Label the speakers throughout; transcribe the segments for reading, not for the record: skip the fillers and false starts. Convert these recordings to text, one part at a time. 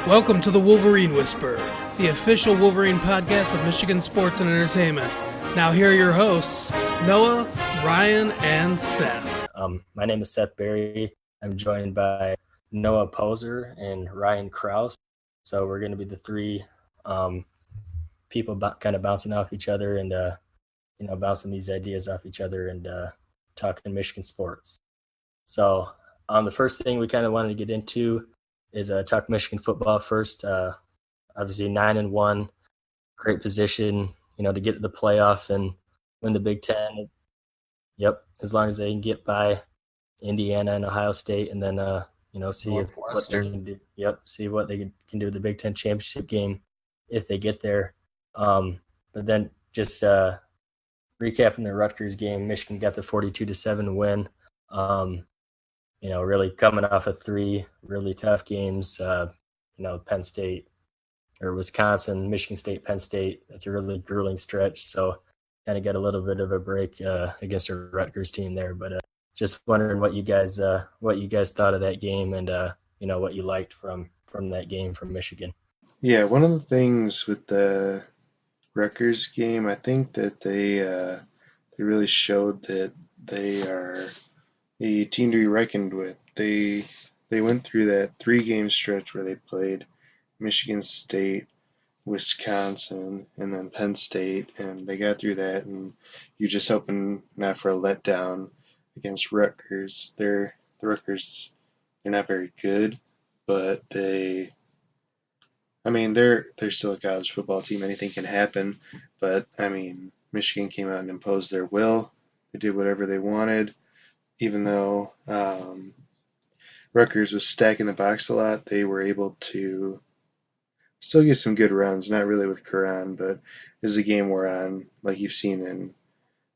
Speaker 1: Welcome to the Wolverine Whisper, the official Wolverine podcast of Michigan Sports and Entertainment. Now here are your hosts, Noah, Ryan, and Seth.
Speaker 2: My name is Seth Berry. I'm joined by Noah Poser and Ryan Kraus. So we're going to be the three people kind of bouncing off each other and bouncing these ideas off each other and talking Michigan sports. So the first thing we kind of wanted to get into is talk Michigan football first. Obviously 9-1, great position, to get to the playoff and win the Big Ten. Yep, as long as they can get by Indiana and Ohio State, and then see what they can do. Yep, see what they can do with the Big Ten championship game if they get there. But then just recapping the Rutgers game, Michigan got the 42-7 win. Really coming off of three really tough games. Penn State or Wisconsin, Michigan State, Penn State. That's a really grueling stretch. So kind of got a little bit of a break against a Rutgers team there. But just wondering what you guys thought of that game and what you liked from that game from Michigan.
Speaker 3: Yeah, one of the things with the Rutgers game, I think that they really showed that they are a team to be reckoned with. They went through that 3-game stretch where they played Michigan State, Wisconsin, and then Penn State, and they got through that, and you're just hoping not for a letdown against Rutgers. The Rutgers, they're not very good, but they're still a college football team. Anything can happen, but Michigan came out and imposed their will. They did whatever they wanted. Even though Rutgers was stacking the box a lot, they were able to still get some good runs, not really with Quran, but as the game wore on, like you've seen in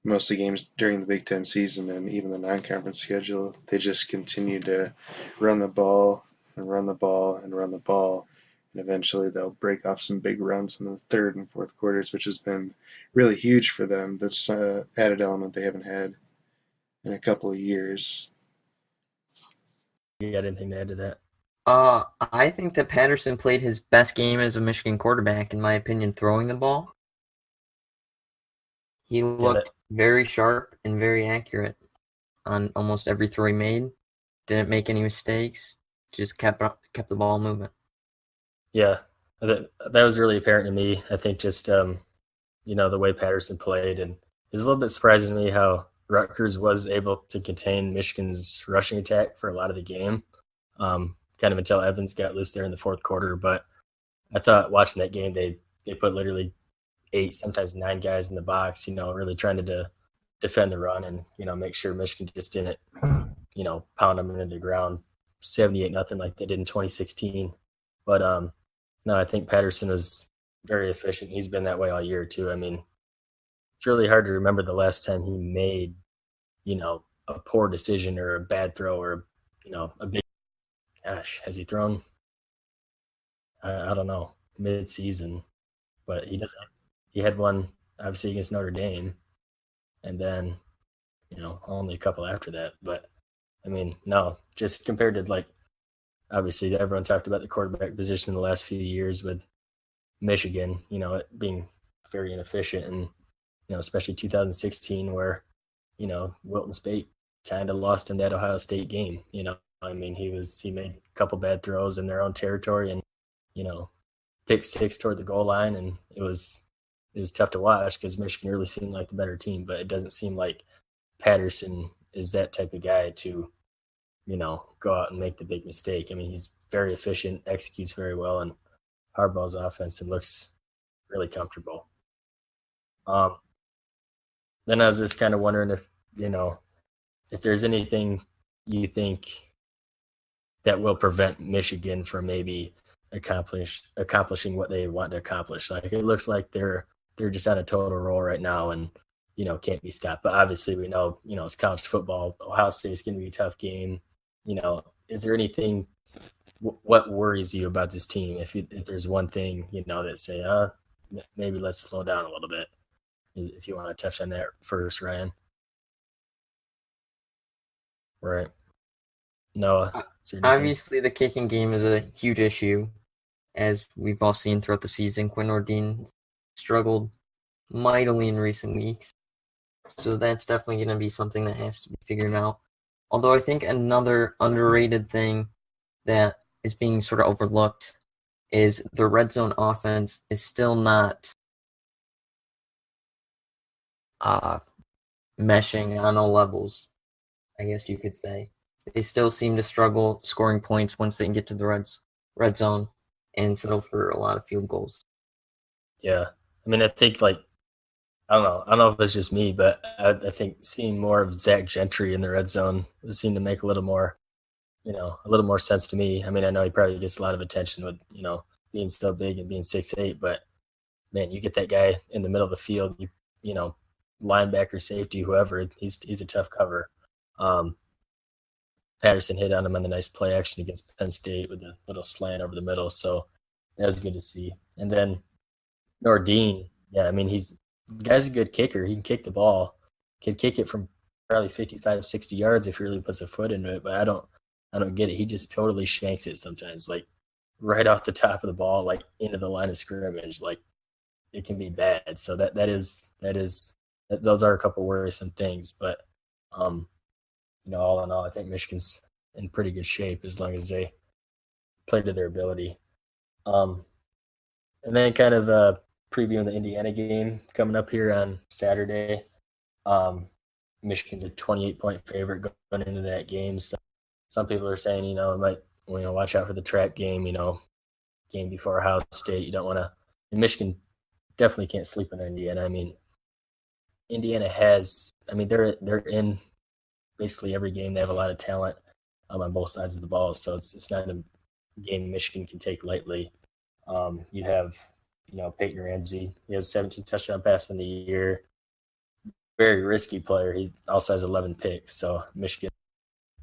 Speaker 3: most of the games during the Big Ten season and even the non-conference schedule, they just continued to run the ball and run the ball and run the ball, and eventually they'll break off some big runs in the third and fourth quarters, which has been really huge for them. That's an added element they haven't had in a couple of years.
Speaker 2: You got anything to add to that?
Speaker 4: I think that Patterson played his best game as a Michigan quarterback, in my opinion, throwing the ball. He looked very sharp and very accurate on almost every throw he made. Didn't make any mistakes. Just kept the ball moving.
Speaker 2: Yeah, that was really apparent to me. I think just the way Patterson played, and it was a little bit surprising to me how Rutgers was able to contain Michigan's rushing attack for a lot of the game, kind of until Evans got loose there in the fourth quarter. But I thought watching that game, they put literally 8, sometimes 9 guys in the box, really trying to defend the run and, make sure Michigan just didn't, pound them into the ground 78-0 like they did in 2016. But no, I think Patterson was very efficient. He's been that way all year too. It's really hard to remember the last time he made, a poor decision or a bad throw or, a big, has he thrown? I don't know, mid-season, but he doesn't. He had one, obviously, against Notre Dame, and then, only a couple after that. But, no, just compared to, obviously, everyone talked about the quarterback position in the last few years with Michigan, it being very inefficient and, especially 2016 where, Wilton Speight kind of lost in that Ohio State game. He made a couple bad throws in their own territory and, picked 6 toward the goal line, and it was tough to watch because Michigan really seemed like the better team, but it doesn't seem like Patterson is that type of guy to, go out and make the big mistake. He's very efficient, executes very well, and Harbaugh's offense and looks really comfortable. Then I was just kind of wondering if there's anything you think that will prevent Michigan from maybe accomplishing what they want to accomplish. Like it looks like they're just on a total roll right now and can't be stopped. But obviously we know it's college football. Ohio State's going to be a tough game. Is there anything? What worries you about this team? If there's one thing that say maybe let's slow down a little bit. If you want to touch on that first, Ryan. Right. Noah.
Speaker 4: Obviously, the kicking game is a huge issue. as we've all seen throughout the season. Quinn Ordine struggled mightily in recent weeks. So that's definitely going to be something that has to be figured out. Although I think another underrated thing that is being sort of overlooked is the red zone offense is still not meshing on all levels, I guess you could say. They still seem to struggle scoring points once they can get to the red zone and settle for a lot of field goals.
Speaker 2: Yeah. I mean, I think, like, I don't know if it's just me, but I think seeing more of Zach Gentry in the red zone would seem to make a little more sense to me. I mean, I know he probably gets a lot of attention with, being so big and being 6'8", but man, you get that guy in the middle of the field, linebacker, safety, whoever, he's a tough cover. Patterson hit on him on the nice play action against Penn State with a little slant over the middle, so that was good to see. And then Nordine, yeah, I mean, the guy's a good kicker. He can kick the ball. Can kick it from probably 55, 60 yards if he really puts a foot into it, but I don't get it. He just totally shanks it sometimes, like right off the top of the ball, like into the line of scrimmage. Like, it can be bad. So those are a couple worrisome things, but all in all, I think Michigan's in pretty good shape as long as they play to their ability. And then kind of previewing the Indiana game coming up here on Saturday. Michigan's a 28-point favorite going into that game. So some people are saying, it might, watch out for the trap game, game before Ohio State. You don't want to. Michigan definitely can't sleep on Indiana. I mean, Indiana they're in basically every game. They have a lot of talent on both sides of the ball, so it's not a game Michigan can take lightly. You have, Peyton Ramsey. He has 17 touchdown passes in the year. Very risky player. He also has 11 picks, so Michigan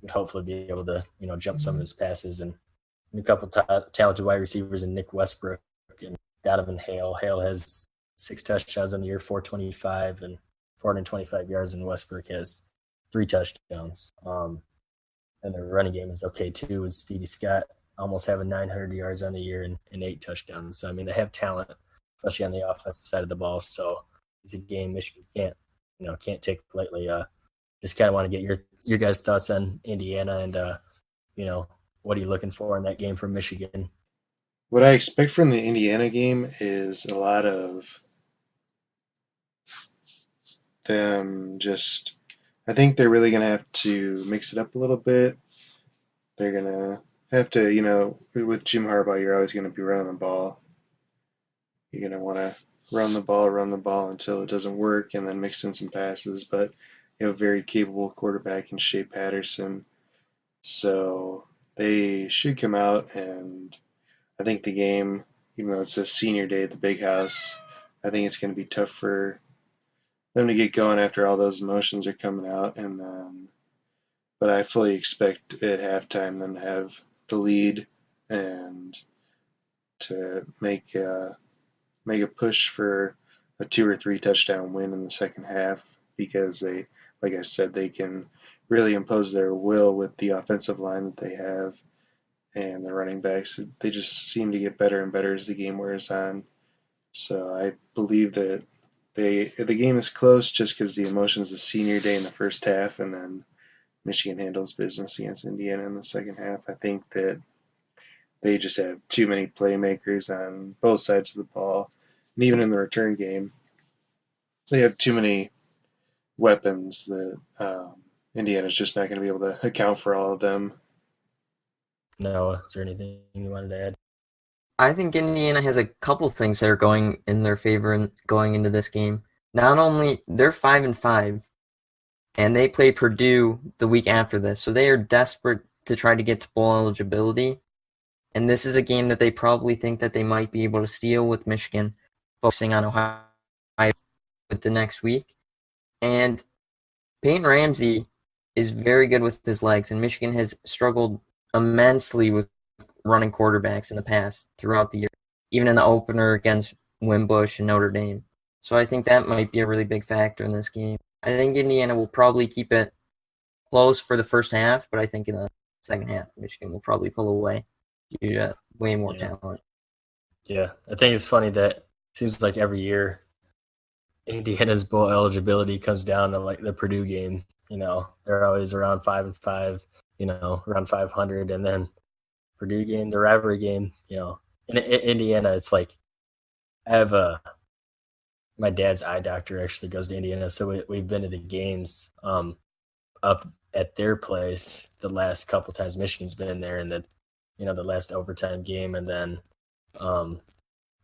Speaker 2: would hopefully be able to, jump some of his passes. And a couple talented wide receivers in Nick Westbrook and Donovan Hale. Hale has 6 touchdowns in the year, 425 and 425 yards, and Westbrook has 3 touchdowns. And their running game is okay too, with Stevie Scott almost having 900 yards on the year and 8 touchdowns. So, I mean, they have talent, especially on the offensive side of the ball. So it's a game Michigan can't take lightly. Just kind of want to get your guys' thoughts on Indiana and, what are you looking for in that game from Michigan?
Speaker 3: What I expect from the Indiana game is a lot of them just, I think they're really going to have to mix it up a little bit. They're going to have to, with Jim Harbaugh, you're always going to be running the ball. You're going to want to run the ball until it doesn't work, and then mix in some passes. But you have a very capable quarterback in Shea Patterson. So they should come out, and I think the game, even though it's a senior day at the Big House, I think it's going to be tough for them to get going after all those emotions are coming out. But I fully expect at halftime them to have the lead and to make a push for a 2 or 3 touchdown win in the second half, because they, like I said, they can really impose their will with the offensive line that they have and the running backs. They just seem to get better and better as the game wears on. So I believe that the game is close just because the emotions of senior day in the first half, and then Michigan handles business against Indiana in the second half. I think that they just have too many playmakers on both sides of the ball. And even in the return game, they have too many weapons that Indiana's just not going to be able to account for all of them.
Speaker 2: Noah, is there anything you wanted to add?
Speaker 4: I think Indiana has a couple things that are going in their favor going into this game. Not only they're 5-5, and they play Purdue the week after this, so they are desperate to try to get to bowl eligibility. And this is a game that they probably think that they might be able to steal with Michigan, focusing on Ohio with the next week. And Peyton Ramsey is very good with his legs, and Michigan has struggled immensely with running quarterbacks in the past throughout the year, even in the opener against Wimbush and Notre Dame. So I think that might be a really big factor in this game. I think Indiana will probably keep it close for the first half, but I think in the second half, Michigan will probably pull away due to way more talent.
Speaker 2: Yeah, I think it's funny that it seems like every year Indiana's bowl eligibility comes down to like the Purdue game. They're always around 5-5, around 500, and then Purdue game, the rivalry game. In Indiana, it's like I have my dad's eye doctor actually goes to Indiana, so we've been to the games up at their place the last couple times Michigan's been there, and the last overtime game, and then um,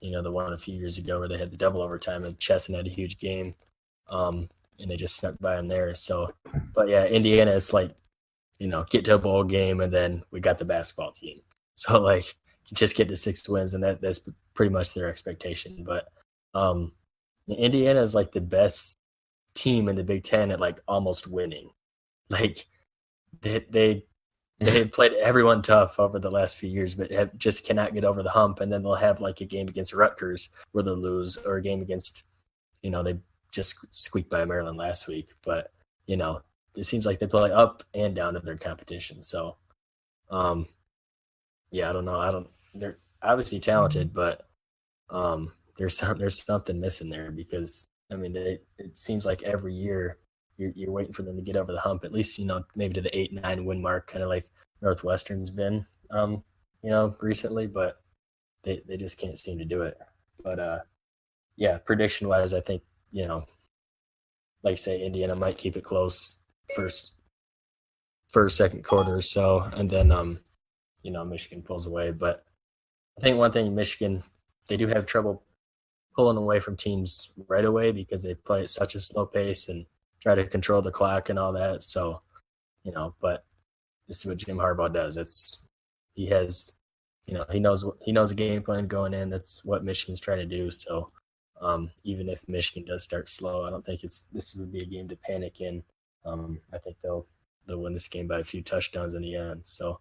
Speaker 2: the one a few years ago where they had the double overtime and Chesson had a huge game, and they just snuck by them there. So, but yeah, Indiana is like, get to a bowl game and then we got the basketball team. So like, just get to 6 wins and that's pretty much their expectation. But Indiana is like the best team in the Big Ten at like almost winning. Like they have played everyone tough over the last few years, but just cannot get over the hump. And then they'll have like a game against Rutgers where they'll lose, or a game against, they just squeaked by Maryland last week. But, it seems like they play up and down to their competition. So, yeah, I don't know. They're obviously talented, but there's something missing there because, I mean, it seems like every year you're waiting for them to get over the hump, at least, maybe to the 8-9 win mark, kind of like Northwestern's been, recently, but they just can't seem to do it. But yeah, prediction wise, I think, like say Indiana might keep it close first, second quarter or so, and then Michigan pulls away. But I think one thing Michigan, they do have trouble pulling away from teams right away because they play at such a slow pace and try to control the clock and all that. So, but this is what Jim Harbaugh does. He has, he knows a game plan going in. That's what Michigan's trying to do. So, even if Michigan does start slow, I don't think this would be a game to panic in. I think they'll win this game by a few touchdowns in the end. So,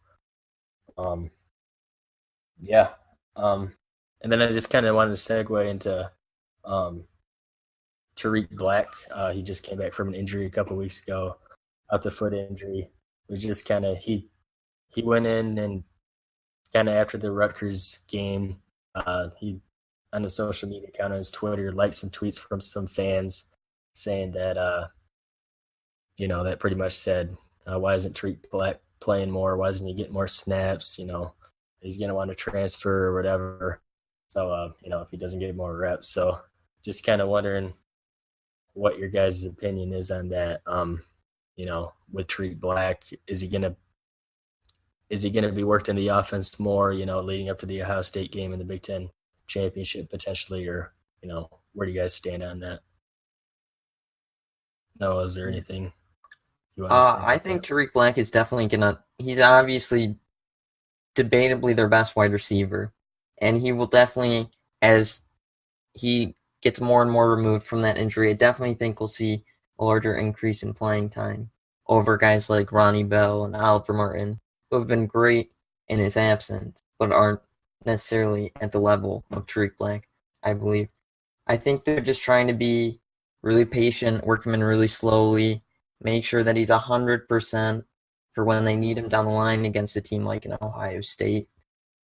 Speaker 2: yeah. And then I just kind of wanted to segue into Tariq Black. He just came back from an injury a couple weeks ago, out the foot injury. It was just kind of he went in and kind of after the Rutgers game, he on the social media account on his Twitter liked some tweets from some fans saying that that pretty much said, why isn't Tariq Black playing more? Why doesn't he get more snaps? He's going to want to transfer or whatever. So, if he doesn't get more reps. So just kind of wondering what your guys' opinion is on that. With Tariq Black, is he going to be worked in the offense more, leading up to the Ohio State game in the Big Ten championship potentially, or, where do you guys stand on that? No, is there anything you want to say?
Speaker 4: I think Tariq Black is definitely he's obviously debatably their best wide receiver. And he will definitely, as he gets more and more removed from that injury, I definitely think we'll see a larger increase in playing time over guys like Ronnie Bell and Oliver Martin, who have been great in his absence, but aren't necessarily at the level of Tariq Black, I believe. I think they're just trying to be really patient, work him in really slowly, make sure that he's 100% for when they need him down the line against a team like an Ohio State,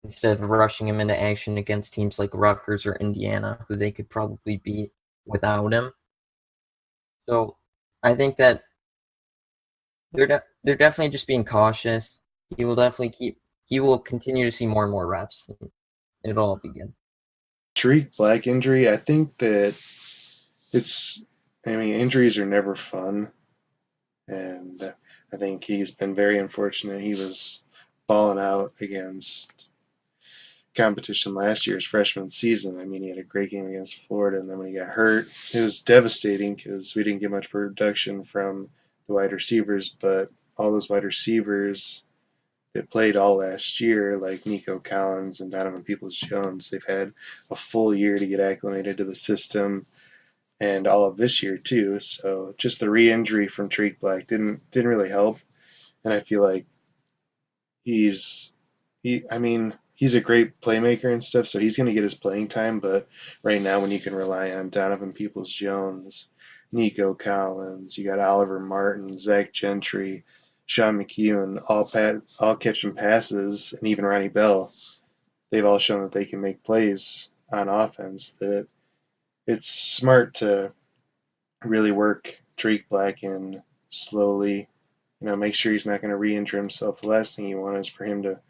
Speaker 4: instead of rushing him into action against teams like Rutgers or Indiana, who they could probably beat without him. So I think that they're definitely just being cautious. He will continue to see more and more reps. It'll all be good.
Speaker 3: Tariq Black injury, I think that injuries are never fun. And I think he's been very unfortunate. He was balling out against competition last year's freshman season. I mean, he had a great game against Florida, and then when he got hurt, it was devastating because we didn't get much production from the wide receivers, but all those wide receivers that played all last year, like Nico Collins and Donovan Peoples-Jones, they've had a full year to get acclimated to the system, and all of this year too. So just the re-injury from Tariq Black didn't really help, and I feel like he's a great playmaker and stuff, so he's going to get his playing time. But right now, when you can rely on Donovan Peoples-Jones, Nico Collins, you got Oliver Martin, Zach Gentry, Sean McKeown, all catching passes, and even Ronnie Bell, they've all shown that they can make plays on offense. That it's smart to really work Drake Black in slowly. Make sure he's not going to re-injure himself. The last thing you want is for him to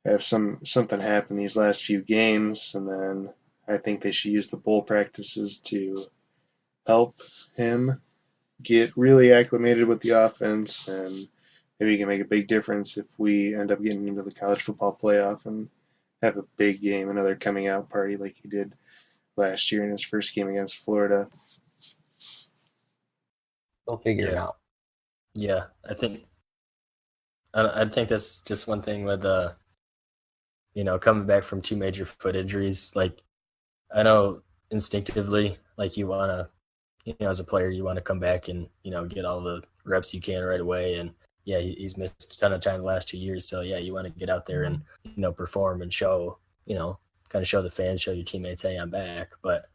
Speaker 3: have something happen these last few games, and then I think they should use the bowl practices to help him get really acclimated with the offense, and maybe he can make a big difference if we end up getting into the college football playoff and have a big game, another coming out party like he did last year in his first game against Florida.
Speaker 4: They'll figure it
Speaker 2: Yeah.
Speaker 4: out.
Speaker 2: Yeah, I think that's just one thing with coming back from 2 major foot injuries. Like, I know instinctively, like, you wanna, as a player, you want to come back and get all the reps you can right away. And yeah, he's missed a ton of time the last 2 years, so yeah, you want to get out there and perform and show, kind of show the fans, show your teammates, hey, I'm back. But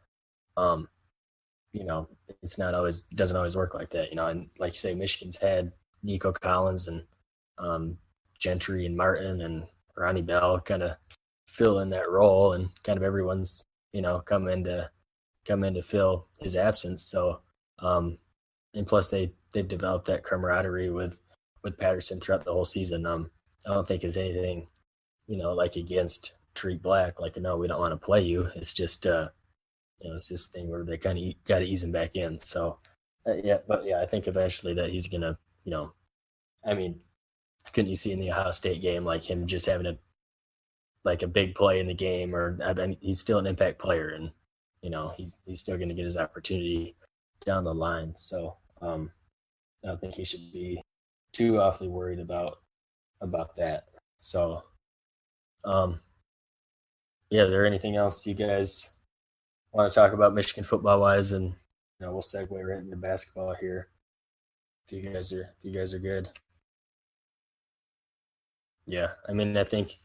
Speaker 2: it's not always, it doesn't always work like that. And like you say, Michigan's had Nico Collins and Gentry and Martin and Ronnie Bell kind of fill in that role, and kind of everyone's come in to fill his absence. So and plus they've developed that camaraderie with Patterson throughout the whole season. I don't think there's anything like against Tariq Black, like, no, we don't want to play you. It's just it's this thing where they kind of got to ease him back in. So I think eventually that he's gonna I mean, couldn't you see in the Ohio State game, like, him just having a big play in the game? Or, I mean, he's still an impact player, and he's still going to get his opportunity down the line. So I don't think he should be too awfully worried about that. So is there anything else you guys want to talk about Michigan football wise? And we'll segue right into basketball here if you guys are good. Yeah, I mean, I think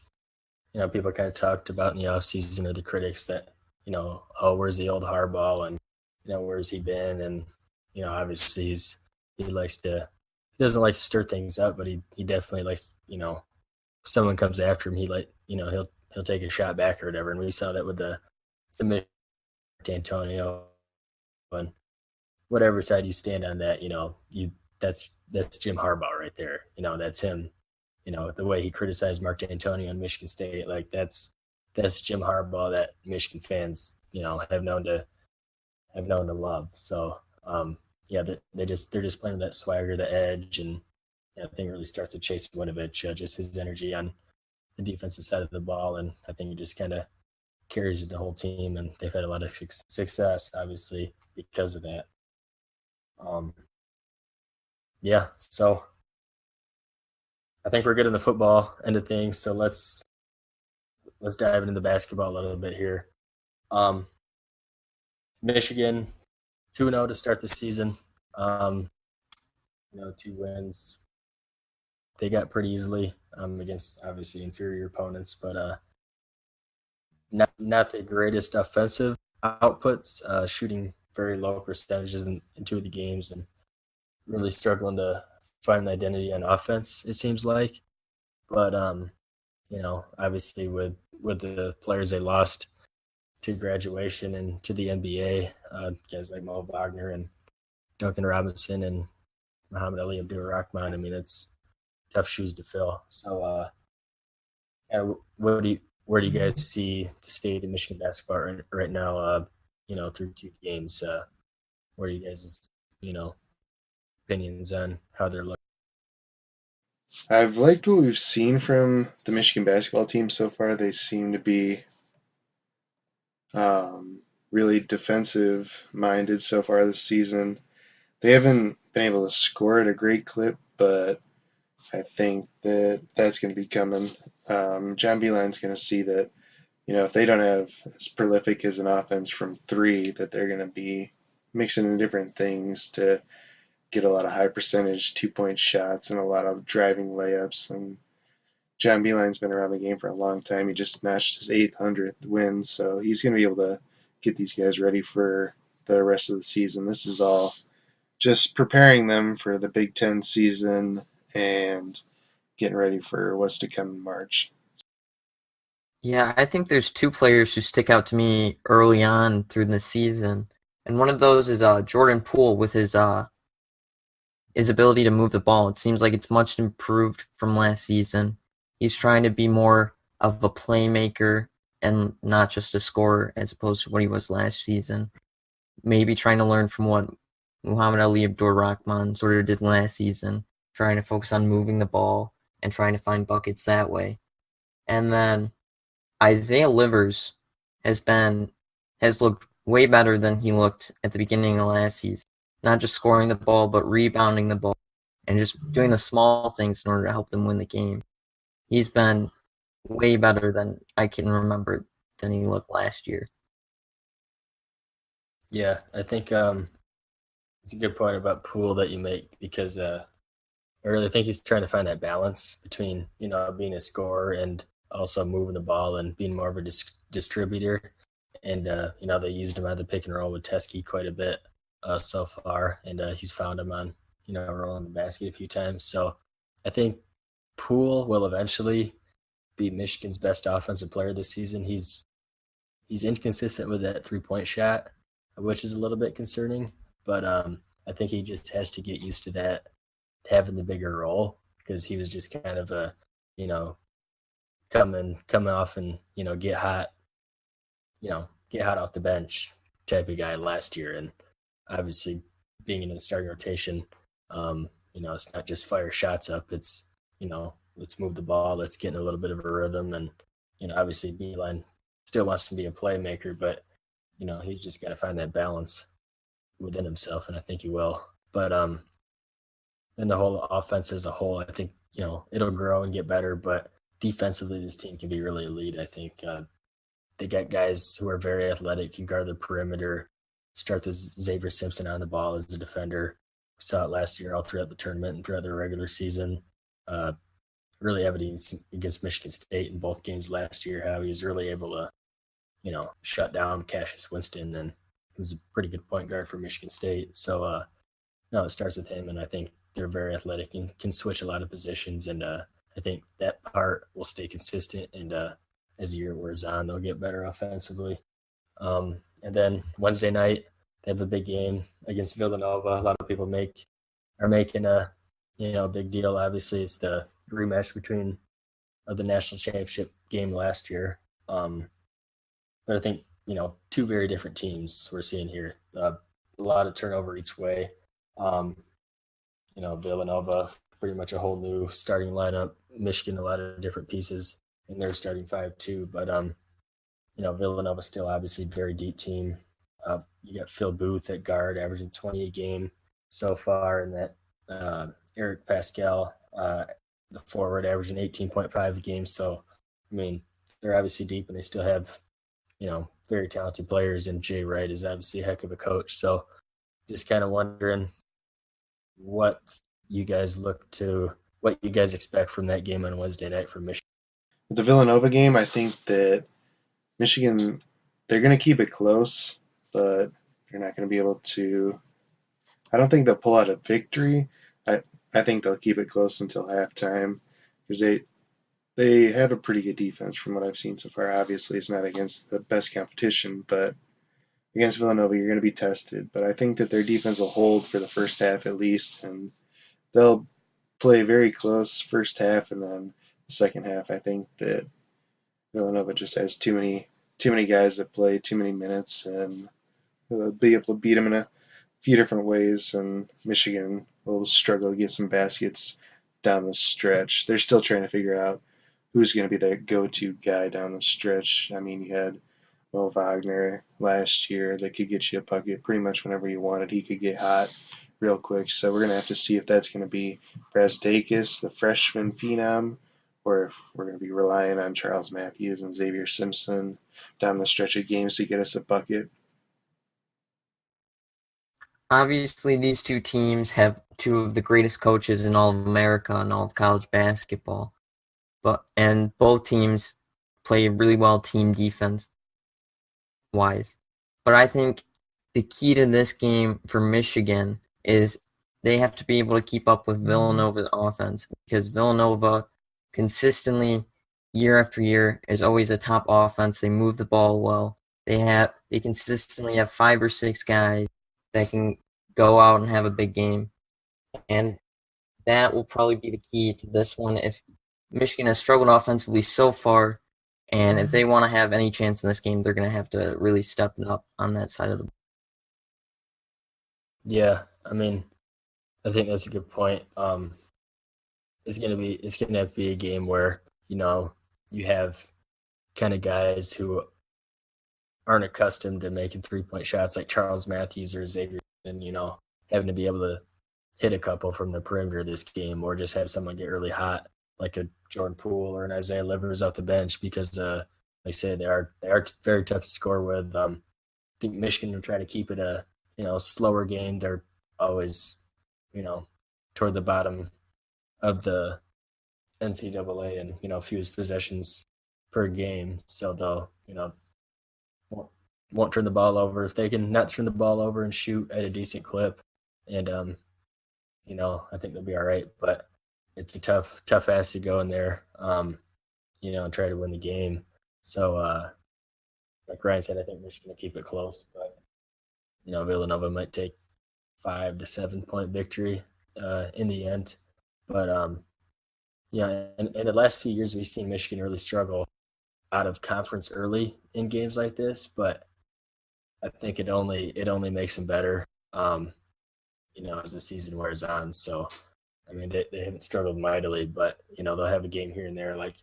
Speaker 2: people kind of talked about in the offseason, or the critics, that oh, where's the old Harbaugh, and where's he been? And obviously he doesn't like to stir things up, but he definitely likes, if someone comes after him, he'll take a shot back or whatever. And we saw that with the D'Antonio, and whatever side you stand on that, that's Jim Harbaugh right there. That's him. The way he criticized Mark D'Antonio on Michigan State, like, that's Jim Harbaugh that Michigan fans, have known to love. So they're just playing with that swagger, the edge, and I think it really starts with Chase Winovich, just his energy on the defensive side of the ball, and I think he just kind of carries the whole team, and they've had a lot of success, obviously, because of that. So I think we're good in the football end of things. So let's dive into the basketball a little bit here. Michigan 2-0 to start the season. 2 wins. They got pretty easily against obviously inferior opponents, but not the greatest offensive outputs. Shooting very low percentages in 2 of the games, and really struggling to find an identity on offense, it seems like. But obviously with the players they lost to graduation and to the NBA, guys like Mo Wagner and Duncan Robinson and Muhammad Ali Abdul-Rahman, I mean, it's tough shoes to fill. So where do you guys see the state of Michigan basketball right now, through 2 games? What are you guys' opinions on how they're looking?
Speaker 3: I've liked what we've seen from the Michigan basketball team so far. They seem to be really defensive-minded so far this season. They haven't been able to score at a great clip, but I think that's going to be coming. John Beilein's going to see that, if they don't have as prolific as an offense from 3, that they're going to be mixing in different things to get a lot of high percentage 2-point shots and a lot of driving layups. And John Beilein's been around the game for a long time. He just notched his 800th win, so he's going to be able to get these guys ready for the rest of the season. This is all just preparing them for the Big Ten season and getting ready for what's to come in March.
Speaker 4: Yeah, I think there's two players who stick out to me early on through the season, and one of those is Jordan Poole with his ability to move the ball. It seems like it's much improved from last season. He's trying to be more of a playmaker and not just a scorer as opposed to what he was last season. Maybe trying to learn from what Muhammad Ali Abdur-Rahman sort of did last season, trying to focus on moving the ball and trying to find buckets that way. And then Isaiah Livers has looked way better than he looked at the beginning of last season. Not just scoring the ball, but rebounding the ball and just doing the small things in order to help them win the game. He's been way better than I can remember than he looked last year.
Speaker 2: Yeah, I think it's a good point about Poole that you make because I really think he's trying to find that balance between being a scorer and also moving the ball and being more of a distributor. And they used him on the pick and roll with Teskey quite a bit so far, and he's found him on rolling the basket a few times. So I think Poole will eventually be Michigan's best offensive player this season. He's inconsistent with that 3-point shot, which is a little bit concerning. But I think he just has to get used to that, having the bigger role, because he was just kind of a, come off and get hot, get hot off the bench type of guy last year. And obviously, being in the starting rotation, it's not just fire shots up. It's let's move the ball, let's get in a little bit of a rhythm, and obviously Beeline still wants to be a playmaker, but he's just got to find that balance within himself, and I think he will. But and the whole offense as a whole, I think it'll grow and get better. But defensively, this team can be really elite. I think they got guys who are very athletic, can guard the perimeter. Start with Xavier Simpson on the ball as a defender. We saw it last year all throughout the tournament and throughout the regular season. Really evident against Michigan State in both games last year how he was really able to shut down Cassius Winston, and he was a pretty good point guard for Michigan State. So, it starts with him, and I think they're very athletic and can switch a lot of positions, and I think that part will stay consistent, and as the year wears on, they'll get better offensively. And then Wednesday night, they have a big game against Villanova. A lot of people are making a big deal. Obviously, it's the rematch between the national championship game last year. But I think, two very different teams we're seeing here. A lot of turnover each way. Villanova, pretty much a whole new starting lineup. Michigan, a lot of different pieces in their starting five too. But, Villanova still obviously a very deep team. You got Phil Booth at guard, averaging 20 a game so far, and that Eric Pascal, the forward, averaging 18.5 a game. So, they're obviously deep, and they still have very talented players, and Jay Wright is obviously a heck of a coach. So just kind of wondering what you guys expect from that game on Wednesday night from Michigan.
Speaker 3: With the Villanova game, I think that Michigan, they're going to keep it close, but they're not going to be able to. I don't think they'll pull out a victory. I think they'll keep it close until halftime because they have a pretty good defense from what I've seen so far. Obviously, it's not against the best competition, but against Villanova, you're going to be tested. But I think that their defense will hold for the first half at least, and they'll play very close first half, and then the second half, I think that Villanova just has too many guys that play too many minutes, and they'll be able to beat them in a few different ways, and Michigan will struggle to get some baskets down the stretch. They're still trying to figure out who's going to be their go-to guy down the stretch. You had Mo Wagner last year that could get you a bucket pretty much whenever you wanted. He could get hot real quick. So we're going to have to see if that's going to be Brazdakis, the freshman phenom, or if we're going to be relying on Charles Matthews and Xavier Simpson down the stretch of games to get us a bucket.
Speaker 4: Obviously, these two teams have two of the greatest coaches in all of America and all of college basketball. And both teams play really well team defense wise. But I think the key to this game for Michigan is they have to be able to keep up with Villanova's offense, because Villanova consistently year after year is always a top offense. They move the ball well. They consistently have 5 or 6 guys that can go out and have a big game. And that will probably be the key to this one. If Michigan has struggled offensively so far, and if they want to have any chance in this game, they're going to have to really step it up on that side of the ball.
Speaker 2: Yeah, I mean, I think that's a good point. It's gonna have to be a game where you have kind of guys who aren't accustomed to making 3-point shots like Charles Matthews or Xavier, and having to be able to hit a couple from the perimeter this game, or just have someone get really hot like a Jordan Poole or an Isaiah Livers off the bench, because like I say, they are very tough to score with. I think Michigan will try to keep it a slower game. They're always toward the bottom of the NCAA and fewest possessions per game, so they'll won't turn the ball over. If they can not turn the ball over and shoot at a decent clip, and I think they'll be all right. But it's a tough ass to go in there, and try to win the game. So, like Ryan said, I think Michigan will keep it close, but Villanova might take 5 to 7 point victory in the end. But in the last few years, we've seen Michigan really struggle out of conference early in games like this, but I think it only makes them better, as the season wears on. So, I mean, they haven't struggled mightily, but they'll have a game here and there. Like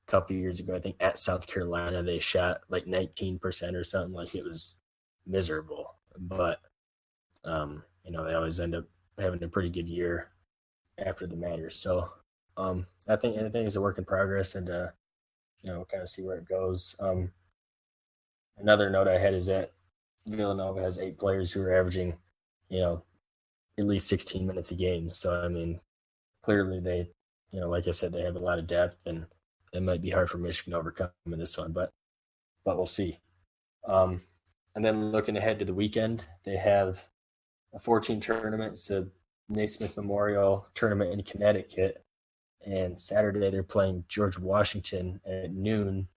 Speaker 2: a couple of years ago, I think at South Carolina, they shot like 19% or something. Like, it was miserable, but they always end up having a pretty good year after the matter. So, I think it's a work in progress, and we'll kind of see where it goes. Another note I had is that Villanova has 8 players who are averaging, at least 16 minutes a game. So, I mean, clearly they, like I said, they have a lot of depth, and it might be hard for Michigan to overcome in this one, but we'll see. And then looking ahead to the weekend, they have a 14 tournament. It's a Naismith Memorial Tournament in Connecticut. And Saturday they're playing George Washington at noon.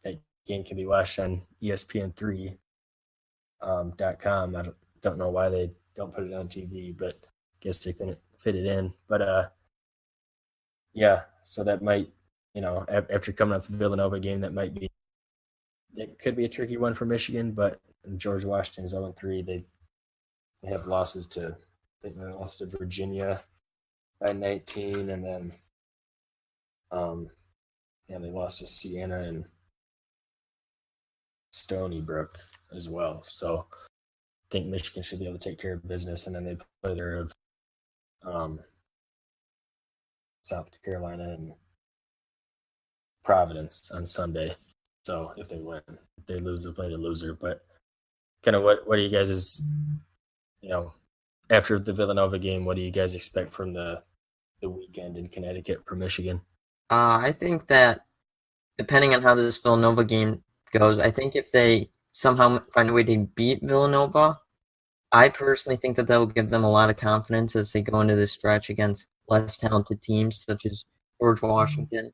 Speaker 2: That game can be watched on ESPN3.com. I don't know why they don't put it on TV, but I guess they couldn't fit it in. But so that might, after coming off the Villanova game, it could be a tricky one for Michigan. But George Washington's 0-3. They have losses to, I think they lost to Virginia by 19, and then they lost to Siena and Stony Brook as well. So I think Michigan should be able to take care of business, and then they play their South Carolina and Providence on Sunday. So if they win, if they lose, they'll play the loser. But kind of what do you guys after the Villanova game, what do you guys expect from the weekend in Connecticut for Michigan?
Speaker 4: I think that depending on how this Villanova game goes, I think if they somehow find a way to beat Villanova, I personally think that will give them a lot of confidence as they go into this stretch against less talented teams such as George Washington.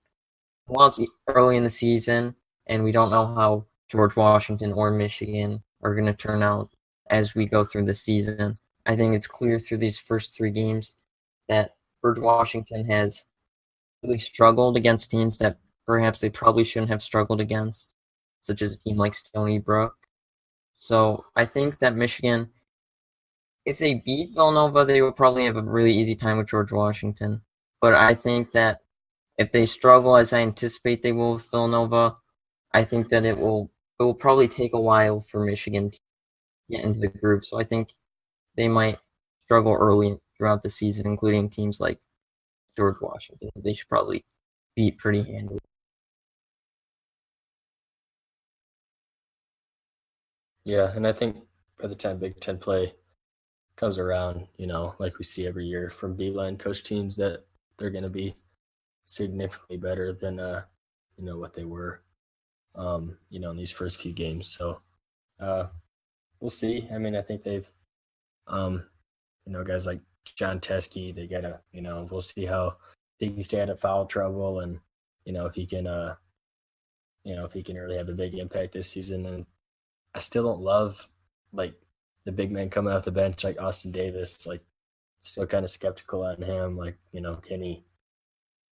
Speaker 4: While it's early in the season, and we don't know how George Washington or Michigan are going to turn out as we go through the season, I think it's clear through these first 3 games that George Washington has really struggled against teams that perhaps they probably shouldn't have struggled against, such as a team like Stony Brook. So I think that Michigan, if they beat Villanova, they will probably have a really easy time with George Washington. But I think that if they struggle, as I anticipate they will with Villanova, I think that it will probably take a while for Michigan to get into the groove. So I think they might struggle early throughout the season, including teams like George Washington. They should probably beat pretty handily.
Speaker 2: Yeah, and I think by the time Big Ten play comes around, like we see every year from Beeline coach teams, that they're going to be significantly better than what they were, in these first few games. So we'll see. I mean, I think they've, guys like John Teskey, they gotta, we'll see how he can stay out of foul trouble, and if he can if he can really have a big impact this season. And I still don't love like the big men coming off the bench like Austin Davis. Like, still kind of skeptical on him. Like, can he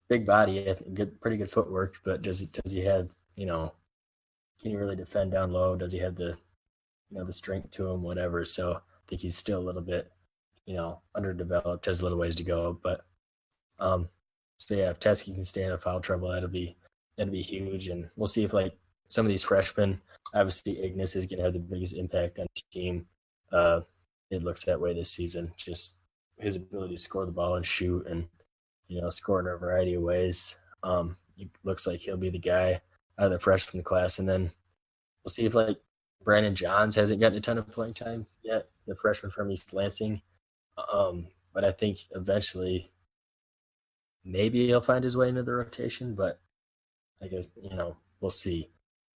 Speaker 2: big body, I think pretty good footwork, but does he have can he really defend down low? Does he have the the strength to him? Whatever. So I think he's still a little bit underdeveloped, has a little ways to go. But so yeah, if Teskey can stay out of foul trouble, that'd be huge. And we'll see if like some of these freshmen, obviously Ignis is going to have the biggest impact on the team. It looks that way this season. Just his ability to score the ball and shoot, and score in a variety of ways. It looks like he'll be the guy out of the freshman class. And then we'll see if like Brandon Johns hasn't gotten a ton of playing time yet, the freshman from East Lansing. But I think eventually maybe he'll find his way into the rotation, but I guess, we'll see.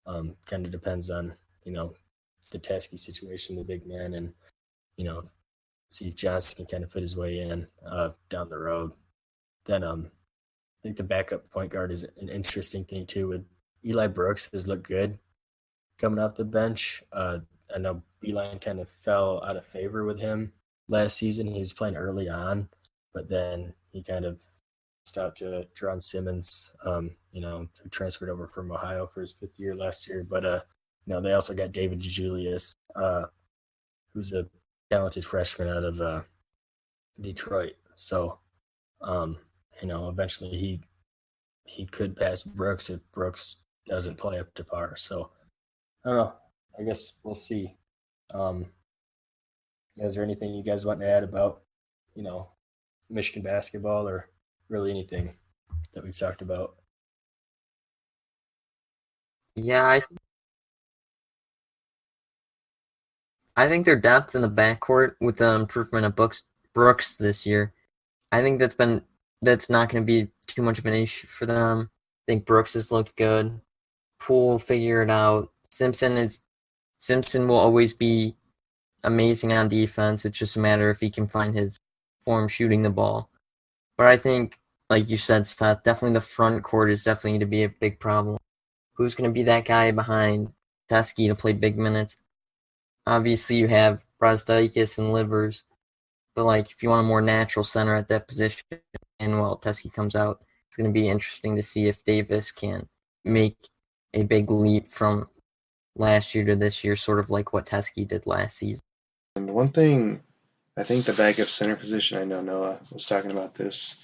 Speaker 2: Kind of depends on, the Teskey situation, the big man, and, see if Johnson can kind of fit his way in down the road. Then I think the backup point guard is an interesting thing too. With Eli Brooks has looked good coming off the bench. I know Beeline kind of fell out of favor with him last season. He was playing early on, but then he kind of out to Deron Simmons, who transferred over from Ohio for his 5th year last year. But they also got David Julius, who's a talented freshman out of Detroit. So, eventually he could pass Brooks if Brooks doesn't play up to par. So, I don't know. I guess we'll see. Is there anything you guys want to add about, Michigan basketball, or really anything that we've talked about?
Speaker 4: Yeah, I think their depth in the backcourt with the improvement of Brooks this year, I think that's not going to be too much of an issue for them. I think Brooks has looked good. Poole figure it out. Simpson will always be amazing on defense. It's just a matter if he can find his form shooting the ball. But I think, like you said, Seth, definitely the front court is definitely going to be a big problem. Who's going to be that guy behind Teskey to play big minutes? Obviously, you have Brazdeikis and Livers, but like if you want a more natural center at that position, and while Teskey comes out, it's going to be interesting to see if Davis can make a big leap from last year to this year, sort of like what Teskey did last season.
Speaker 3: And one thing, I think the backup center position, I know Noah was talking about this.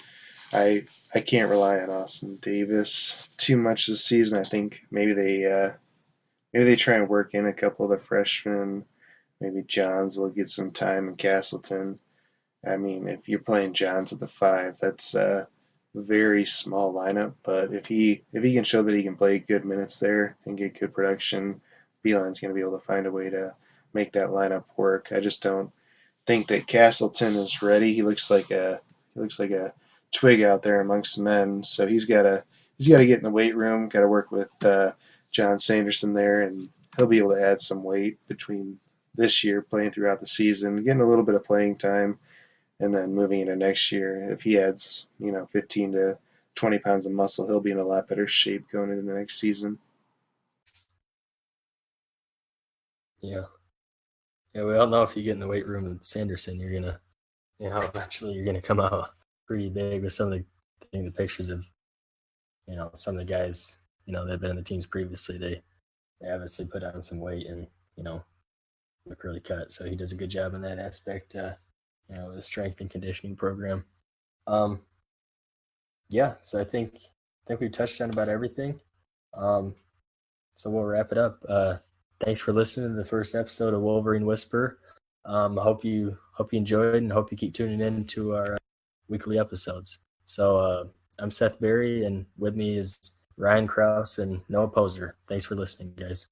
Speaker 3: I can't rely on Austin Davis too much this season. I think maybe they try and work in a couple of the freshmen. Maybe Johns will get some time in Castleton. I mean, if you're playing Johns at the 5, that's a very small lineup. But if he can show that he can play good minutes there and get good production, Beeline's going to be able to find a way to make that lineup work. I just don't think that Castleton is ready. He looks like a twig out there amongst the men. So he's got to get in the weight room. Got to work with John Sanderson there, and he'll be able to add some weight between this year playing throughout the season, getting a little bit of playing time, and then moving into next year. If he adds 15 to 20 pounds of muscle, he'll be in a lot better shape going into the next season.
Speaker 2: Yeah, we all know if you get in the weight room with Sanderson, you're gonna, eventually you're gonna come out pretty big. With some of the pictures of, some of the guys, they've been in the teams previously. They obviously put on some weight and look really cut. So he does a good job in that aspect. The strength and conditioning program. Yeah. So I think we touched on about everything. So we'll wrap it up. Thanks for listening to the first episode of Wolverine Whisper. I hope you enjoyed, and hope you keep tuning in to our weekly episodes. So I'm Seth Berry, and with me is Ryan Krause and Noah Poser. Thanks for listening, guys.